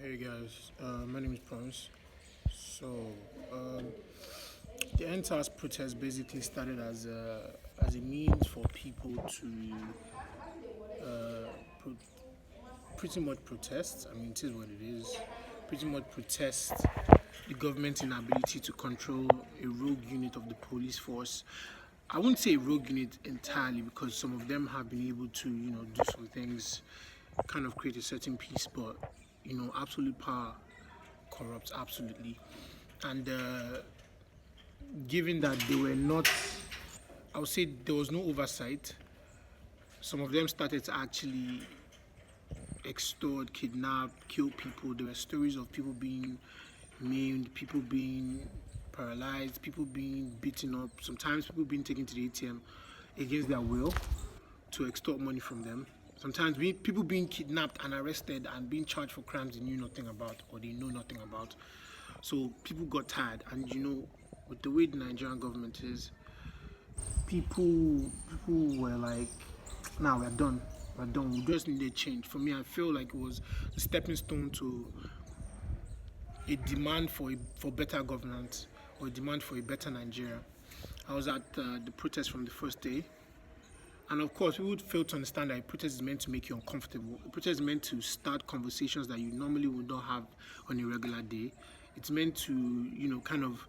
Hey guys, my name is Prince. So, um, the entire protest basically started as a means for people to pro- pretty much protest. I mean, it is what it is. Pretty much protest the government's inability to control a rogue unit of the police force. I wouldn't say a rogue unit entirely because some of them have been able to, do some things, kind of create a certain peace, but absolute power corrupts absolutely. And given that they were not, I would say there was no oversight. Some of them started to actually extort, kidnap, kill people. There were stories of people being maimed, people being paralyzed, people being beaten up, sometimes people being taken to the ATM against their will to extort money from them. Sometimes people being kidnapped and arrested and being charged for crimes they knew nothing about or they know nothing about. So people got tired, and with the way the Nigerian government is, people were like, "Now we're done. We're done. We just need a change." For me, I feel like it was a stepping stone to a demand for better governance or a demand for a better Nigeria. I was at the protest from the first day. And of course, we would fail to understand that a protest is meant to make you uncomfortable. A protest is meant to start conversations that you normally would not have on a regular day. It's meant to, kind of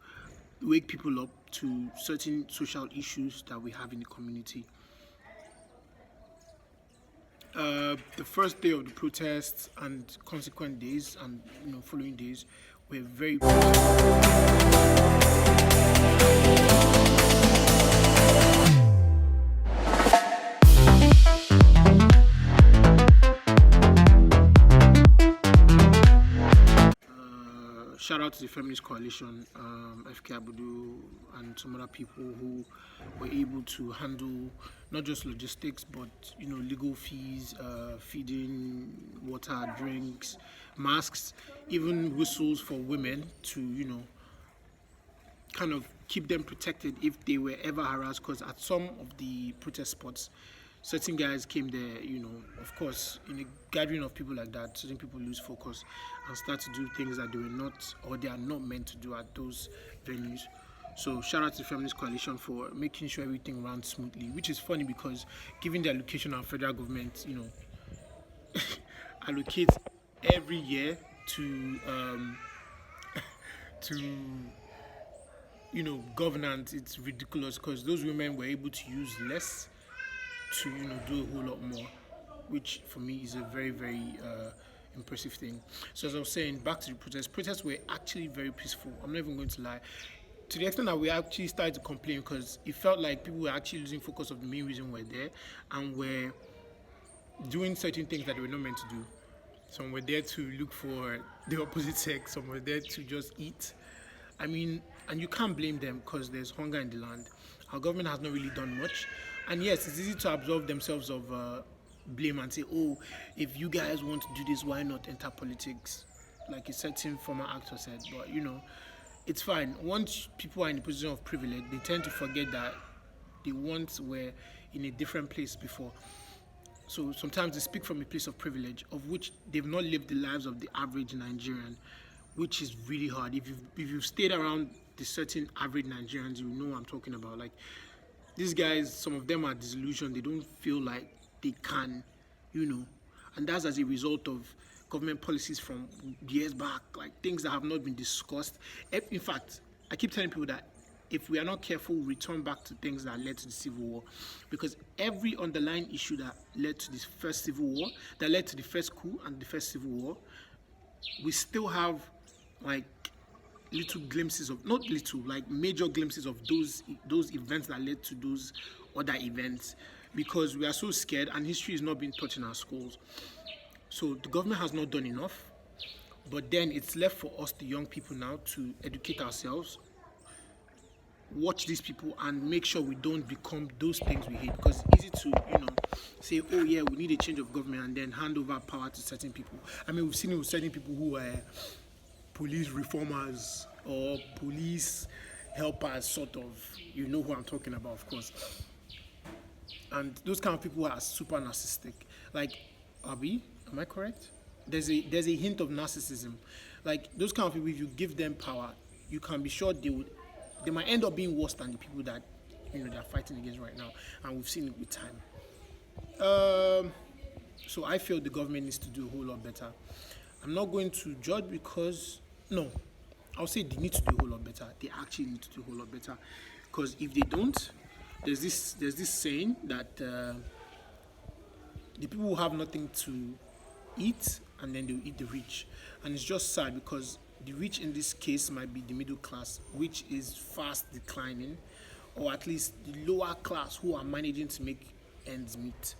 wake people up to certain social issues that we have in the community. The first day of the protests and consequent days and following days were very shout out to the Feminist Coalition, FK Abudu, and some other people who were able to handle not just logistics but legal fees, feeding, water, drinks, masks, even whistles for women to kind of keep them protected if they were ever harassed. Because at some of the protest spots, certain guys came there, of course, in a gathering of people like that, certain people lose focus and start to do things that they were not or they are not meant to do at those venues. So shout out to the Feminist Coalition for making sure everything runs smoothly, which is funny because given the allocation of federal government, allocates every year to governance, it's ridiculous because those women were able to use less to do a whole lot more, which for me is a very very impressive thing. So as I was saying, back to the protests were actually very peaceful. I'm not even going to lie. To the extent that we actually started to complain because it felt like people were actually losing focus of the main reason we're there and were doing certain things that they were not meant to do. Some were there to look for the opposite sex, some were there to just eat. I mean, and you can't blame them because there's hunger in the land. Our government has not really done much. And yes, it's easy to absolve themselves of blame and say, oh, if you guys want to do this, why not enter politics? Like a certain former actor said. But, it's fine. Once people are in a position of privilege, they tend to forget that they once were in a different place before. So sometimes they speak from a place of privilege, of which they've not lived the lives of the average Nigerian, which is really hard. If you've stayed around the certain average Nigerians, you know what I'm talking about. Like these guys, some of them are disillusioned. They don't feel like they can, and that's as a result of government policies from years back, like things that have not been discussed. In fact, I keep telling people that if we are not careful, we return back to things that led to the Civil War. Because every underlying issue that led to this first Civil War, that led to the first coup and the first Civil War, we still have like little glimpses of, not little, like major glimpses of those events that led to those other events, because we are so scared and history is not being taught in our schools. So the government has not done enough, but then it's left for us, the young people, now to educate ourselves, watch these people and make sure we don't become those things we hate, because it's easy to say, oh yeah, we need a change of government and then hand over power to certain people. I mean, we've seen it with certain people who are police reformers or police helpers, sort of. You know who I'm talking about, of course. And those kind of people are super narcissistic. Like Abi, am I correct? there's a hint of narcissism. Like those kind of people, if you give them power, you can be sure they might end up being worse than the people that they're fighting against right now, and we've seen it with time. So I feel the government needs to do a whole lot better. I'm not going to judge because no, I'll say they need to do a whole lot better. They actually need to do a whole lot better, because if they don't, there's this saying that the people who have nothing to eat and then they'll eat the rich, and it's just sad because the rich in this case might be the middle class, which is fast declining, or at least the lower class who are managing to make ends meet.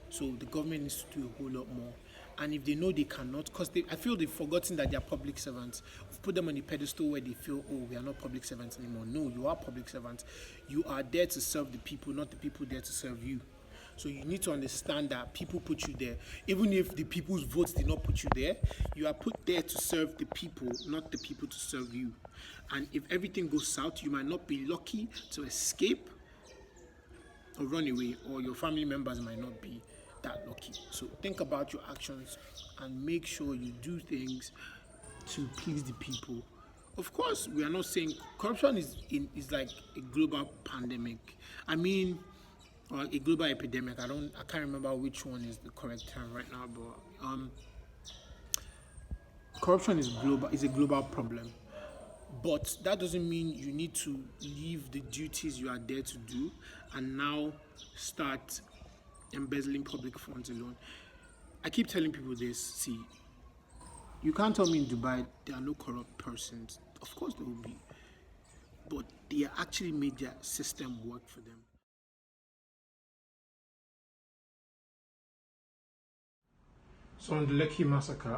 So the government needs to do a whole lot more. And if they know they cannot, because I feel they've forgotten that they are public servants. We've put them on a pedestal where they feel, oh, we are not public servants anymore. No, you are public servants. You are there to serve the people, not the people there to serve you. So you need to understand that people put you there. Even if the people's votes did not put you there, you are put there to serve the people, not the people to serve you. And if everything goes south, you might not be lucky to escape or run away, or your family members might not be that lucky. So think about your actions and make sure you do things to please the people. Of course, we are not saying corruption is like a global pandemic. I mean, or a global epidemic. I can't remember which one is the correct term right now, but corruption is a global problem. But that doesn't mean you need to leave the duties you are there to do and now start embezzling public funds alone. I keep telling people this. See, you can't tell me in Dubai there are no corrupt persons. Of course there will be, but they actually made their system work for them. So on the Lekki massacre,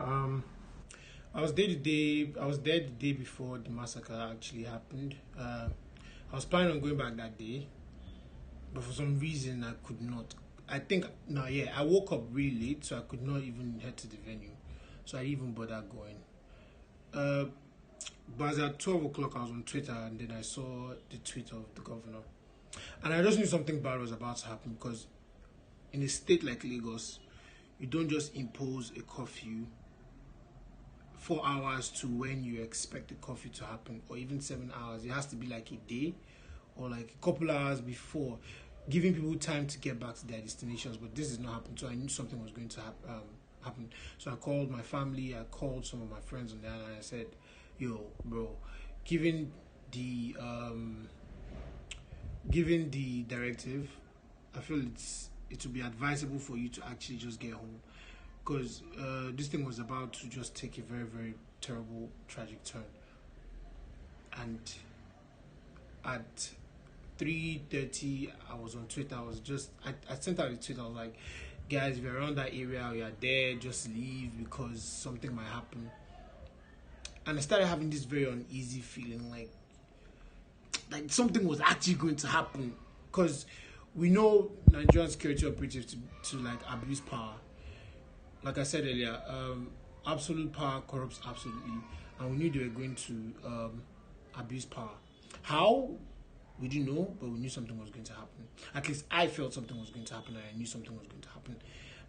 I was there the day. I was there the day before the massacre actually happened. I was planning on going back that day, but for some reason I could not. I think no, yeah, I woke up really late, so I could not even head to the venue. So I didn't even bother going. But as at 12 o'clock, I was on Twitter, and then I saw the tweet of the governor, and I just knew something bad was about to happen, because in a state like Lagos, you don't just impose a curfew 4 hours to when you expect the curfew to happen, or even 7 hours. It has to be like a day or like a couple hours before, giving people time to get back to their destinations. But this is not happening, so I knew something was going to happen. So I called my family, I called some of my friends on the island, and I said, yo, bro, given the directive, I feel it would be advisable for you to actually just get home, because this thing was about to just take a very, very terrible, tragic turn. And at 3:30, I was on Twitter. I sent out a tweet. I was like, guys, if you're around that area, or you're there, just leave, because something might happen. And I started having this very uneasy feeling, like something was actually going to happen, because we know Nigerian security operatives to like abuse power. Like I said earlier, absolute power corrupts absolutely, and we knew they were going to abuse power. How? We didn't know, but we knew something was going to happen. At least I felt something was going to happen, and I knew something was going to happen.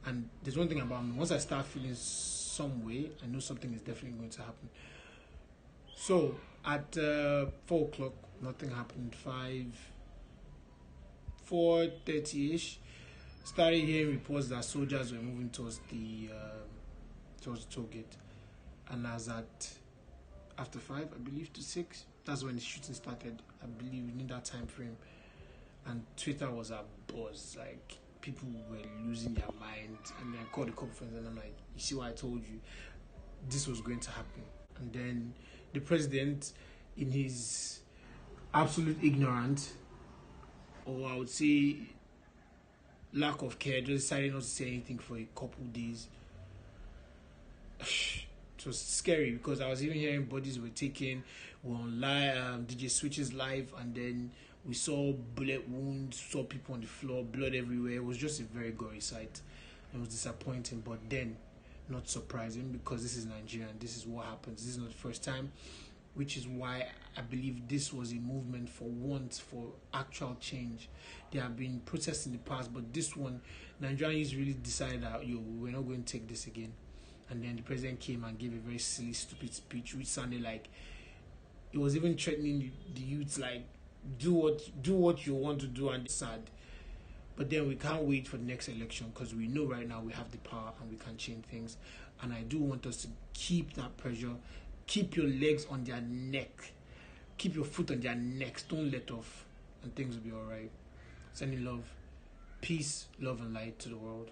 And there's one thing about me: once I start feeling some way, I know something is definitely going to happen. So at 4 o'clock, nothing happened. 4:30ish, started hearing reports that soldiers were moving towards the toll gate, and as at after 5, I believe, to 6, that's when the shooting started. I believe in that time frame, and Twitter was a buzz. Like, people were losing their minds, and I called the conference, and I'm like, you see what I told you? This was going to happen. And then the president, in his absolute ignorance, or I would say lack of care, just decided not to say anything for a couple days. It was scary, because I was even hearing bodies were taken. We're on live, DJ Switch's live, and then we saw bullet wounds, saw people on the floor, blood everywhere. It was just a very gory sight. It was disappointing, but then not surprising, because this is Nigeria and this is what happens. This is not the first time, which is why I believe this was a movement for once, for actual change. There have been protests in the past, but this one, Nigerians really decided that, we're not going to take this again. And then the president came and gave a very silly, stupid speech, which sounded like it was even threatening the youths, like do what you want to do, and it's sad. But then we can't wait for the next election because we know right now we have the power and we can change things. And I do want us to keep that pressure, keep your legs on their neck, keep your foot on their necks, don't let off, and things will be alright. Sending love, peace, love, and light to the world.